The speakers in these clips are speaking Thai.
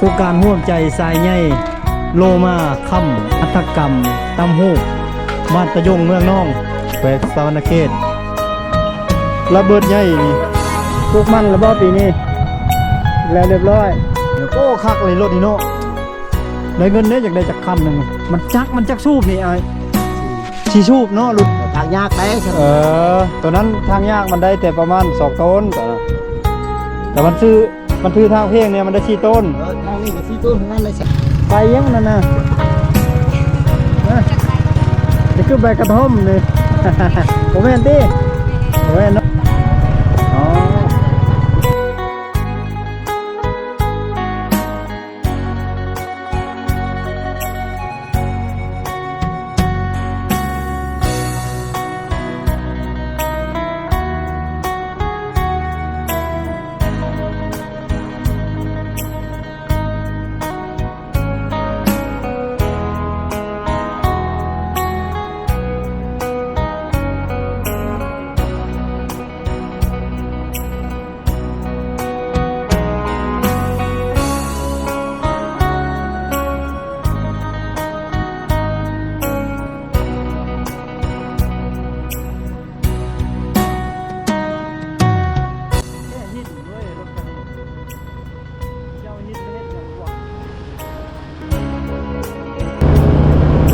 ครงการร่วมใจสายใหญ่โลมาค่ำอัตกรรมตำหูกบ้านตะยงเมืองน้องแขวงสะวรรณเขตระเบิดใหญ่นี่พวกมันระเบิดปีนี้แล้วเรียบร้อยโอ้คักเลยรถนี่เนาะได้เงินเนี่ยอยากได้จากคันหนึ่งมันจักสูบนี่ไอ้ชีสูบเนาะลุดทางยากได้ใช่ไหมตัวนั้นทางยากมันได้แต่ประมาณ2 ต้นแต่มันซื้อทางเพียงเนี่ยมันได้4 ต้นทางนี้ก็4 ต้นทั้งนั้นเลยใช่ไปยังนั่นนะนี่คือใบกระท่อมนี่โมเมนต์ดิโมเมนต์เนาะอ๋อ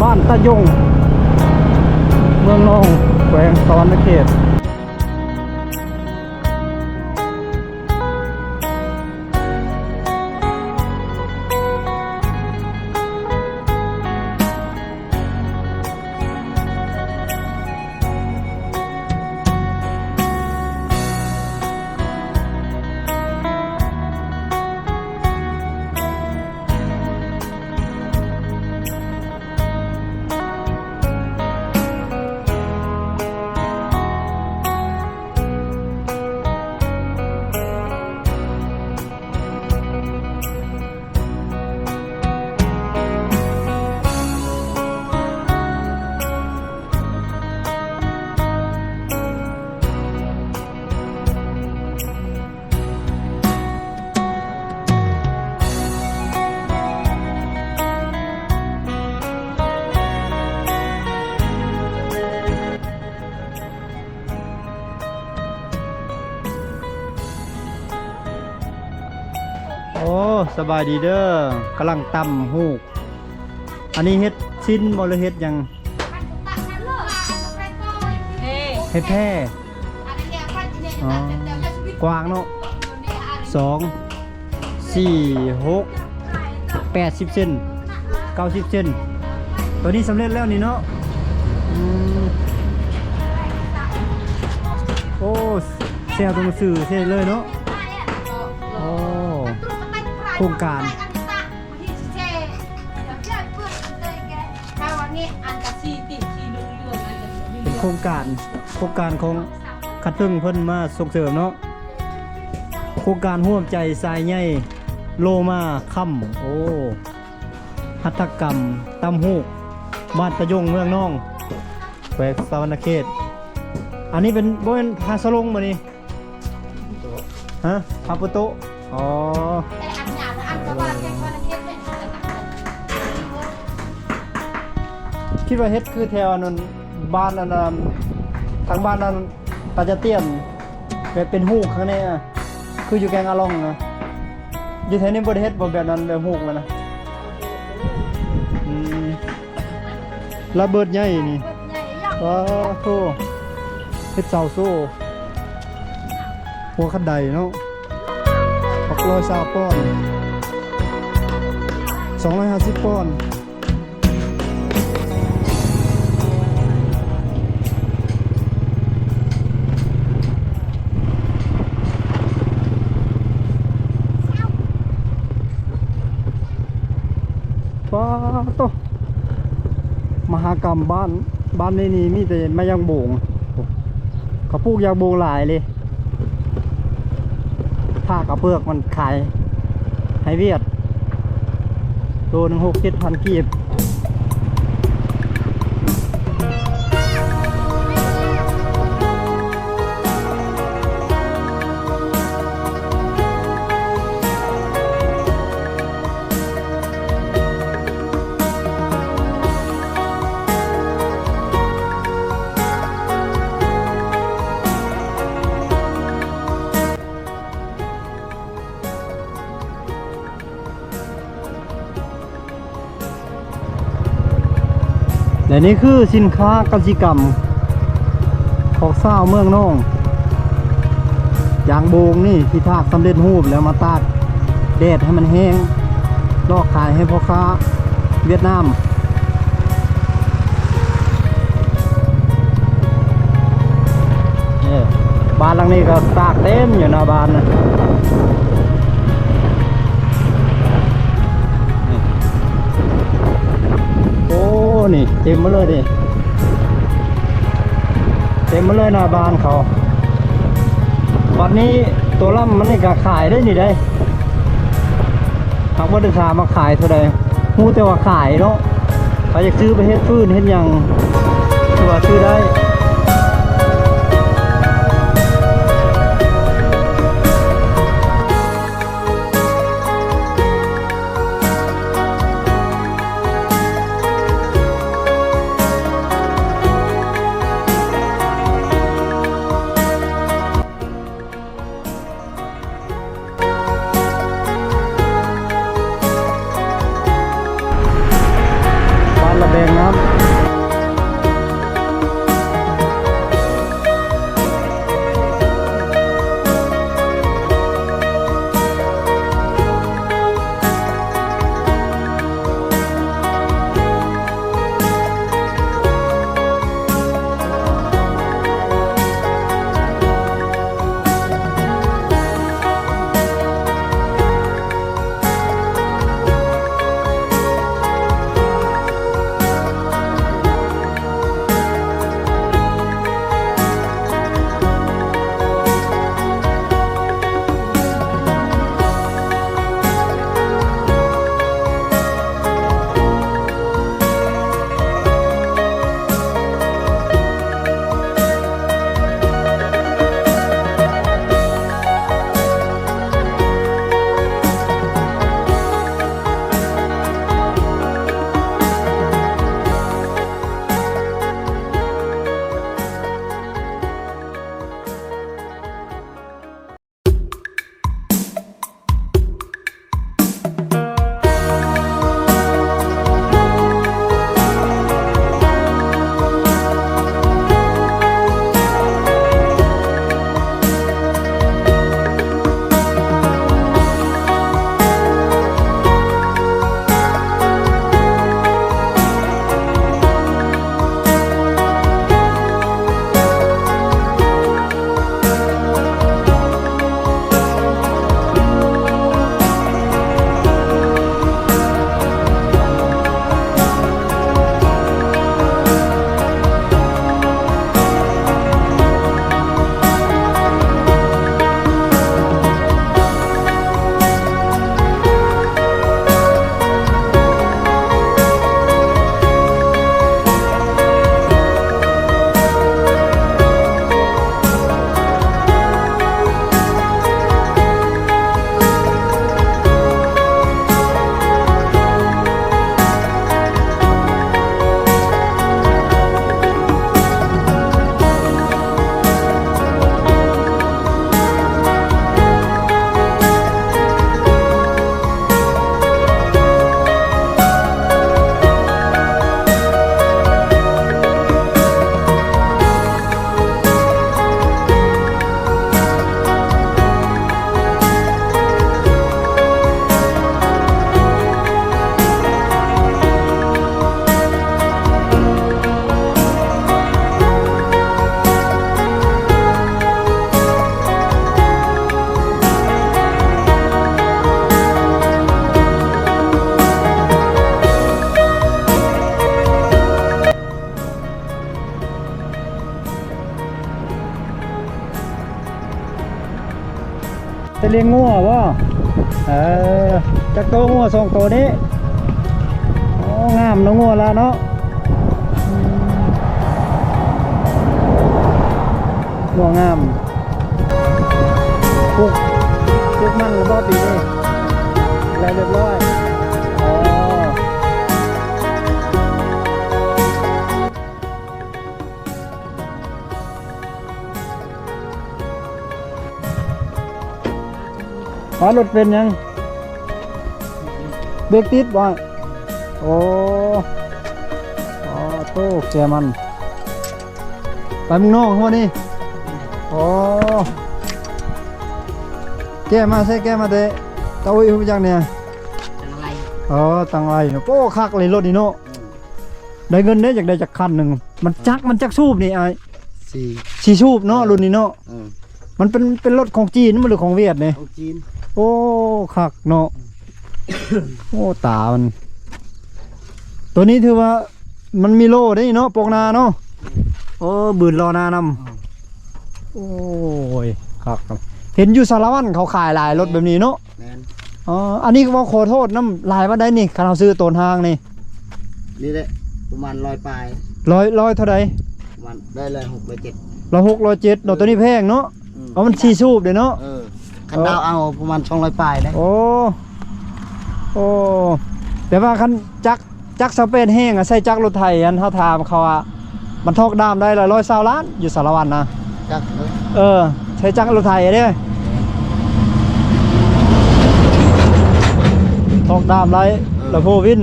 บ้านตะยงเมืองนองแขวงสะวรรณเขตโอ้สบายดีเด้อกำลังตำหูกอันนี้เฮ็ดชิ้นบ่หรือเฮ็ดยังเฮ็ดแท้อ๋อกว้างเนาะ2 4 6 80 เซน90 เซนตัวนี้สำเร็จแล้วนี่เนาะโอ้เซลล์ตรงสื่อเซลเลยเนาะโครงการเป็นโครงการของคัดตึงเพิ่นมาส่งเสริมเนาะโครงการร่วมใจสายใหญ่โลมาค่ำโอ้หัตถกรรมตำหูกบ้านตะยงเมืองน้องแขวงสะวรรณเขตอันนี้เป็นบ่เป็นพาสลงมานี่ฮะพาปุโตอ๋อคิดว่าเฮ็ดคือแถวนั้นบ้านนั้นทางบ้านนั้นตาจะเตี้ยนเป็นฮูกข้างในคืออยู่แกงอาลองนะอยู่แถวนี้บ่ได้เฮ็ดบ่แบบนั้นแบบฮูกนะระเบิดใหญ่นี่ว้าวโธ่เฮ็ดเสาโซ่หัวคันไดเนาะ620 ปอนด์250 ปอนด์ว้าวโตมหากรรมบ้านนี่มีแต่ไม้ยางโบงเขาปลูกยางโบงหลายเลยผ้ากระเพือกมันขายให้เวียดตัวหนึ่ง6-7 พันกีบ โ และนี่คือสินค้ากสิกรรมของชาวเมืองน้องยางโบงนี่ที่ทากสำเร็จรูปแล้วมาตากแดดให้มันแห้งลอกขายให้พ่อค้าเวียดนามบ้านหลังนี้ก็ตากเต็มอยู่หน้าบ้านนะโอ้นี่เต็มมาเลยดิเต็มมาเลยหน้าบ้านเขาวันนี้ตัวล่ำมันนี่ก็ขายได้นี่ได้หากว่าได้ถามมาขายเท่าใดฮู้แต่ว่าขายเนาะใครอยากซื้อไปเฮ็ดฟืนเฮ็ดหยังตัวซื้อได้ระเบงน้ำจะเลี้ยงงัววะจักโตงัวสองตัวนี้โอ้งามน้องงัวแล้วเนาะงัวงามปลูกมันหรือบ่ปีนี้แล้วเรียบร้อยอ๋อรถเป็นยังเบรกติดบ่โอ้ โอ้แกมันไปมึงนอกหัวนี่โอ้แกมาใช่แกมาเตะเต้าอีกอย่างเนี่ย อะไร ตังไรเนาะโอ้คักเลยรถนี่เนาะได้เงินได้จากได้จากคันหนึ่งมันจักสูบนี่ไอ้ สี่ ชีสูบเนาะรุ่นนี้เนาะ เออ มันเป็นรถของจีนมันหรือของเวียดเนี่ย ของจีน โอ้คักเนาะ โอ้ตามันตัวนี้ถือว่ามันมีโล่ได้เนาะปกนาเนาะโอ้บืนรอนานำโอ้ยคักครับเห็นอยู่สารวัตรเขาขายหลายรถแบบนี้เนาะ แมน อ๋ออันนี้ก็ว่าขอโทษน้ำลายมาได้นี่คันเราซื้อต้นทางนี่ นี่แหละประมาณ100ปลาย ร้อยเท่าไร ประมาณได้เลย607 106 107เนาะตัวนี้แพงเนาะเอามันชีสูบเด้เนาะ เออคันดาวเอาประมาณ200ปลายได้ โอ้แต่ว่าคันจักสเปนแห้งอะใส่จักรถไถอันเฮาถามเขาว่ามันทอกดามได้ละ120 ล้านอยู่สารวัตรนะ จักเลย ใช้จักรรถไถเด้ทอกดามไรละโพวิน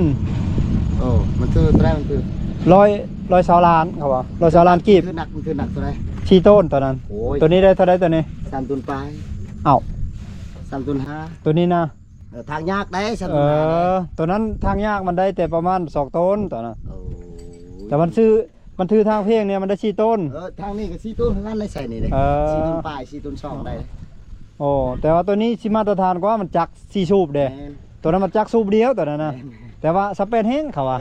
โอ้มันคือตัวแรกมันคือ 120 ล้านเขาว่า120 ล้านกีบ มันคือหนักตัวไหน ชีต้นตัวนั้น โอ้ย ตัวนี้ได้เท่าไรตัวนี้ 3 ตุนปลาย เอ้า 3 ตุน ตัวนี้นะ 5ทางยากได้3 ตุน ตัวนั้นทางยากมันได้แต่ประมาณ2 ต้นตัวนั้น 5โอ้ แต่มันถือทางเพียงเนี่ยมันได้ชีต้น ทางนี้ก็4 ตุนงั้นได้ใส่นี่เลย4 ตุนปลาย4 ตุน2ได้ โอ้แต่ว่าตัวนี้สิมาตรฐานกว่ามันจักสีสูบเด้ แม่น ตัวนั้นมันจักสูบเดียวตัวนั้นนะแต่ว่าสเปนแห้งเขาว่า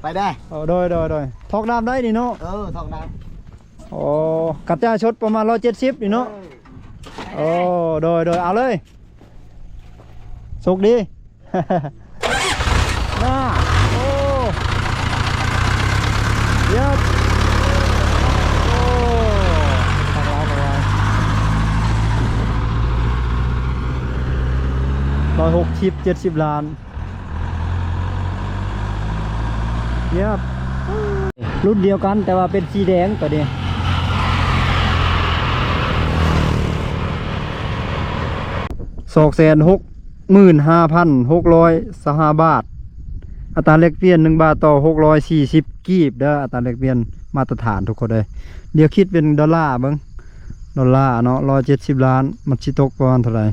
ไปได้ โดยทอกน้ำได้นี่เนาะ ทองน้ โอ้กัดจ้าชดประมาณ170นี่ ำ เนาะโอ้โดยเอาเลยสุกดี น่าโอ้เยอะโอ้ทางเรา160-70 ล้านเยี่ยมรุ่นเดียวกันแต่ว่าเป็นสีแดงตัวนี้265,600 บาทอัตราแลกเปลี่ยน1 บาทต่อ640กีบเด้ออัตราแลกเปลี่ยนมาตรฐานทุกคนเลยเดี๋ยวคิดเป็นดอลลาร์เบิ่งดอลลาร์เนาะ170 ล้านมันสิตกประมาณเท่าไหร่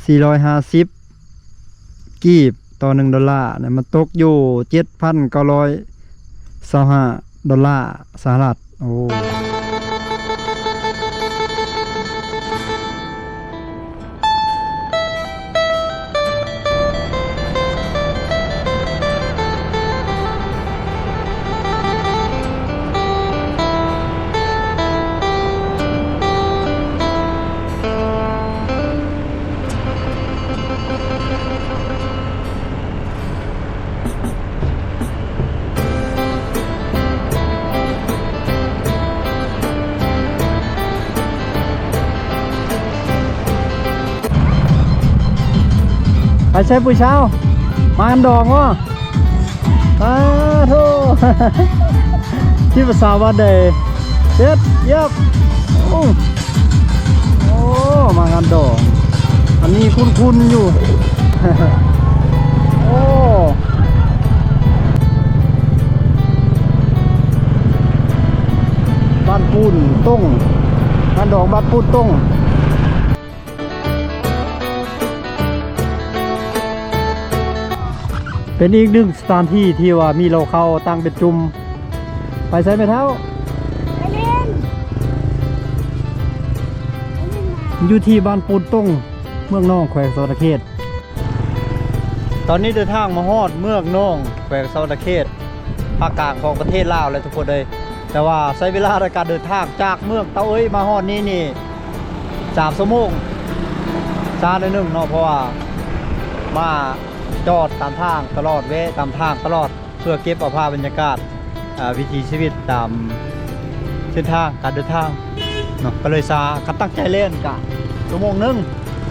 21,450กีบต่อ1 ดอลลาร์เนี่ยมันตกอยู่ 7,925 ดอลลาร์สหรัฐโอ้ไปใช้ปุ๋ยเช้ามาอันดองวะโธ่ ที่ภาษาวันเดย์เด็ดเย็บโอ้มางานดองอันนี้คุ้นๆอยู่ โอ้บ้านปูนต้งงานดองบ้านปูนต้งเป็นอีกหนึ่งสถานที่ที่ว่ามีเราเข้าตั้งเป็นจุ่มไปใส่ไม่เท้าอยู่ที่บ้านปูนต้งเมืองน่องแขวงสวรรณเขตตอนนี้เดินทางมาฮอดเมืองน่องแขวงสวรรณเขตภาคกลางของประเทศลาวเลยทุกคนเลยแต่ว่าใช้เวลาในการเดินทางจากเมืองเตาเอ้ยมาฮอดนี่3 ชั่วโมงช้าหน่อยเนาะเพราะว่ามาจอดตามทางตลอดเวะตามทางตลอดเพื่อเก็บเอาภาพบรรยากาศวิถีชีวิตตามเส้นทางการเดินทางเนาะก็เลยซาคันตั้งใจเล่นกะชั่วโมงนึง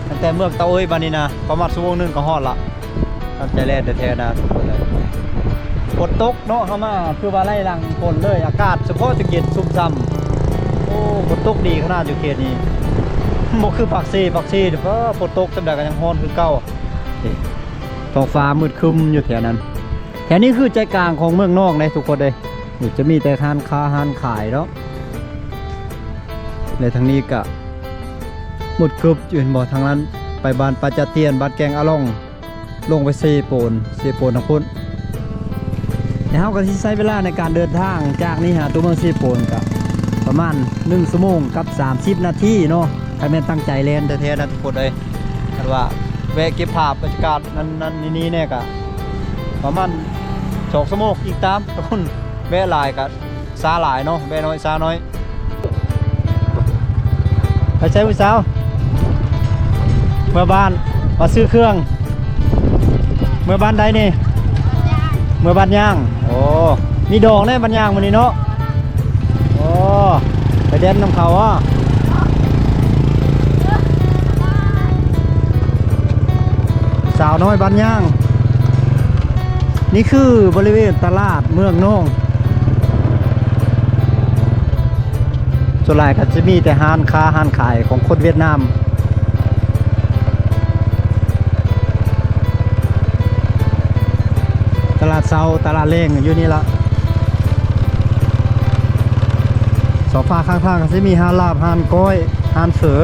ตั้งแต่เมืองเตาเอ้ยบานี่นะประมาณชั่วโมงนึงก็ฮอดละตั้งใจเล่นแท้ๆนะทุกคนเลยฝนตกเนาะเข้ามาคือว่าไล่ลังฝนเลยอากาศเฉพาะจะเย็นซุ่มซ้ำโอ้ฝนตกดีขนาดอยู่เขตนี้บ่คือปากซีเพราะฝนตกจำได้กันยังฮ้อนคือเก่า ท้องฟ้ามืดครึ้มอยู่แถวนั้นแถวนี้คือใจกลางของเมืองนอกเลยทุกคนเลยนี่จะมีแต่ร้านค้าร้านขายเนาะในทางนี้ก็หมดกรุบอยู่เห็นบ่ทางนั้นไปบ้านปาจาเตียนบ้านแกงอะล่องลงไปเซโปนทางพุ่นเดี๋ยวเราก็สิใช้เวลาในการเดินทางจากนี้หาตัวเมืองเซโปนกับประมาณ1 ชั่วโมงกับ30 นาทีเนาะใครแม่นตั้งใจเล่นแท้ๆนะทุกคนเลยแต่ว่าแวะเก็บภาพบรรยากาศนั้นนี่เนี่ยก็ประมาณ2 ชั่วโมงอีกตามทุกคนแวะหลายกับซาหลายเนาะแวะน้อยซาน้อยไปใช้ผู้สาวเมื่อบ้านมาซื้อเครื่องเมื่อบ้านใดนี่เมื่อบ้านย่างโอ้มีดอกแน่บ้านย่างมันนี่เนาะโอ้ไปเด่นน้ำเขาอ่ะสาวน้อยบ้านย่างนี่คือบริเวณตลาดเมืองนองส่วนใหญ่ก็จะมีแต่ห้างค้าห้างขายของคนเวียดนามตลาดเซาตลาดเล่งอยู่นี่ละสองฟ้าข้างๆก็จะมีห้างลาบห้างก้อยห้างเสือ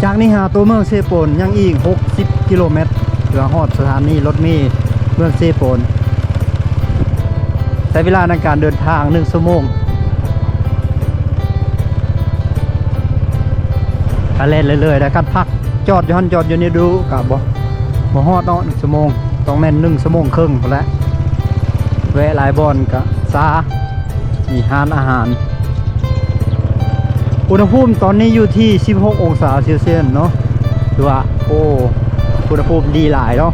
จากนี้หาตัวเมืองเซโปนยังอีก60 กิโลเมตรเพื่อฮอดสถานีรถเมล์เมืองเซโปนใช้เวลาในการเดินทาง1 ชั่วโมงถ้าเล่นเรื่อยๆแล้วกันพักจอดอยู่นี่ดูกับบ่ฮอดเนาะ1 ชั่วโมงต้องแม่น1 ชั่วโมงครึ่งพุ่นแหละแวะหลายบ่อนก็ซามีร้านอาหารอุณหภูมิตอนนี้อยู่ที่16 องศาเซลเซียสเนาะถือว่าโอ้อุณหภูมิดีหลายเนาะ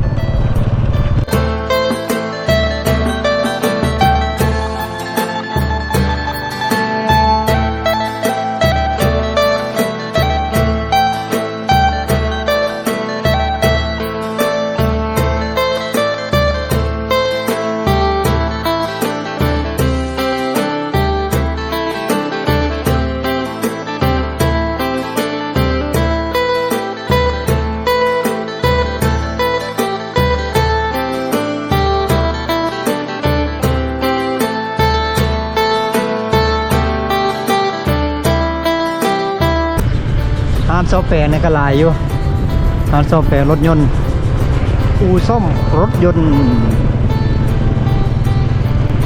ร้านซ่อมแปลงในกระลายอยู่ร้านซ่อมแปลงรถยนต์อู่ซ่อมรถยนต์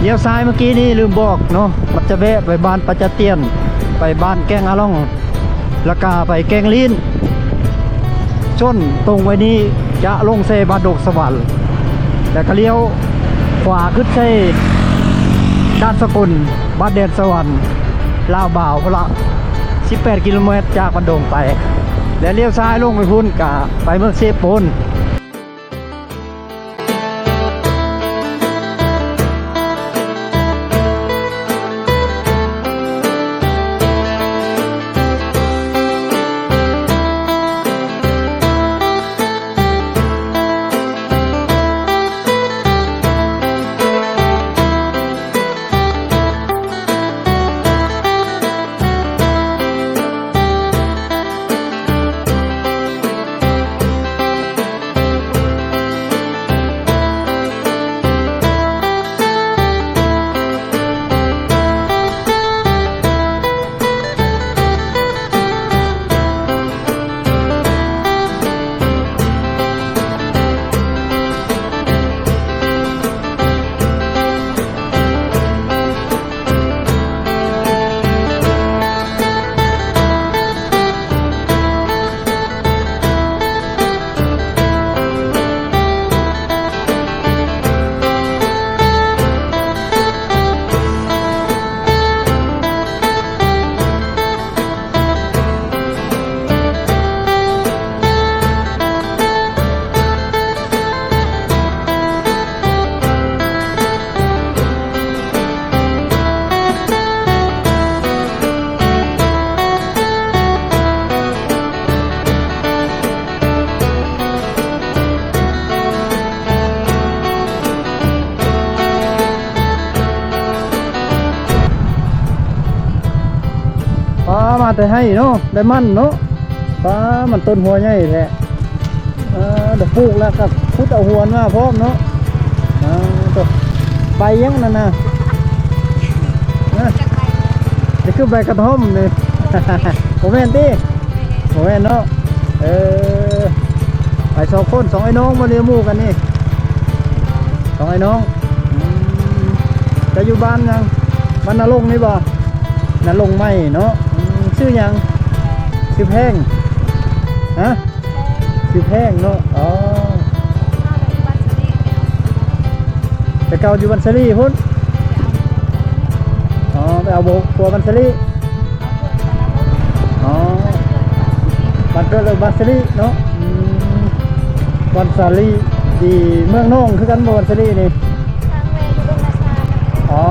เลี้ยวซ้ายเมื่อกี้นี่ลืมบอกเนาะมันจะแวะไปบ้านปาจาเตียนไปบ้านแกงอะล่องแล้วก็ไปแกงลิ้นชนตรงไว้นี้จะลงเซบ้านดกสวรรค์แล้วก็เลี้ยวขวาขึ้นเซด้านสกุลบ้านเดนสวรรค์ลาวบ่าวพละ18 กิโลเมตรจากบันดงไปแล้วเลี้ยวซ้ายลงไปพุ่นกะไปเมืองเซโปน มาแต่ให้เนาะได้มันเนาะป้ามันต้นหัวใหญ่แท้เดี๋ยวปลูกแล้วกับพุดเอาหัวมาพร้อมเนาะตัวไปยังนั่นน่ะนี่คือใบกระท่อมนี่ โมเมนตี้โมเมนเนาะไปสองคนสองไอ้น้องมาเลี้ยงหมูกันนี่สองไอ้น้องจะอยู่บ้านยังบ้านนรงค์นี่บ่นรงค์ไม่เนาะชื่อยังชื่อแพงฮะชื่อแพงเนาะอ๋อแต่เก่าอยู่บันสลีพุ่นอ๋อไปเอาโบกตัวบันสลีอ๋อบันเกิดเลยบันสลีเนาะบันสลีดีเมืองน่องคือกันบ่บันสลีนี่อ๋อ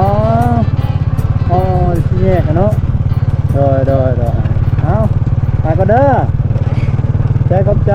ที่แยกเนาะโดยเอาไปก็เด้อใจขอบใจ